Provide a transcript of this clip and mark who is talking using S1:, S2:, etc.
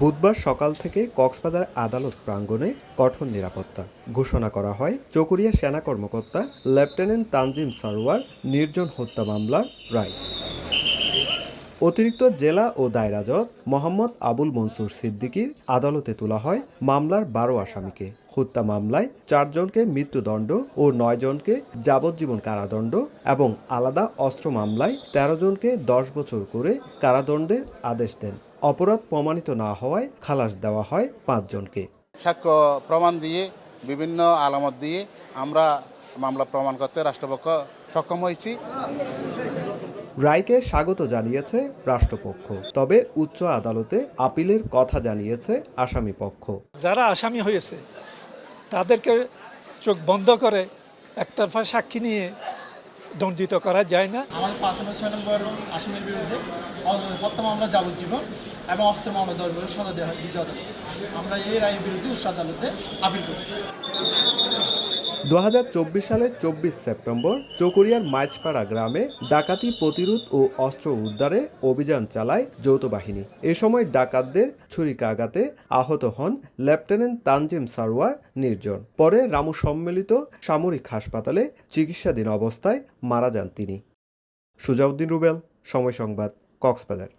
S1: বুধবার সকাল থেকে কক্সবাজার আদালত প্রাঙ্গণে কঠোর নিরাপত্তা ঘোষণা করা হয় চকরিয়া সেনা কর্মকর্তা লেফটেন্যান্ট তানজিম সারোয়ার নির্জন হত্যা মামলার রায়। অতিরিক্ত জেলা ও দায়রা জজ মোহাম্মদ আবুল মনসুর সিদ্দিকীর আদালতে তোলা হয় মামলার ১২ আসামিকে। হত্যা মামলায় ৪ জনকে মৃত্যুদণ্ড ও ৯ জনকে যাবজ্জীবন কারাদণ্ড এবং আলাদা অস্ত্র মামলায় ১৩ জনকে ১০ বছর করে কারাদণ্ডের আদেশ দেন। অপরাধ প্রমাণিত না হওয়ায় খালাস দেওয়া হয় ৫ জনকে।
S2: সাক্ষ্য প্রমাণ দিয়ে বিভিন্ন আলামত দিয়ে আমরা মামলা প্রমাণ করতে রাষ্ট্রপক্ষ সক্ষম হয়েছি।
S1: রায়কে স্বাগত জানিয়েছে রাষ্ট্রপক্ষ, তবে উচ্চ আদালতে আপিলের কথা জানিয়েছে আসামিপক্ষ।
S3: যারা আসামি হয়েছে তাদেরকে চোখ বন্ধ করে একতরফা সাক্ষী নিয়ে দণ্ডিত করা যায় না।
S4: আমাদের ৫ এবং ৬ নম্বর আসামির বিরুদ্ধে হত্যা মামলা যাবজ্জীবন এবং অস্ত্র মামলা ১০ বছর সাজা দেওয়া হয় দ্বিতীয় আদালত। আমরা এই রায়ের বিরুদ্ধে উচ্চ আদালতে আপিল করি।
S1: ২০২৪ সালের ২৪ সেপ্টেম্বর চকরিয়ার মাইজপাড়া গ্রামে ডাকাতি প্রতিরোধ ও অস্ত্র উদ্ধারে অভিযান চালায় যৌথ বাহিনী। এ সময় ডাকাতদের ছুরিকাঘাতে আহত হন লেফটেন্যান্ট তানজিম সারোয়ার নির্জন। পরে রামু সম্মিলিত সামরিক হাসপাতালে চিকিৎসাধীন অবস্থায় মারা যান তিনি। সুজাউদ্দিন রুবেল, সময় সংবাদ, কক্সবাজার।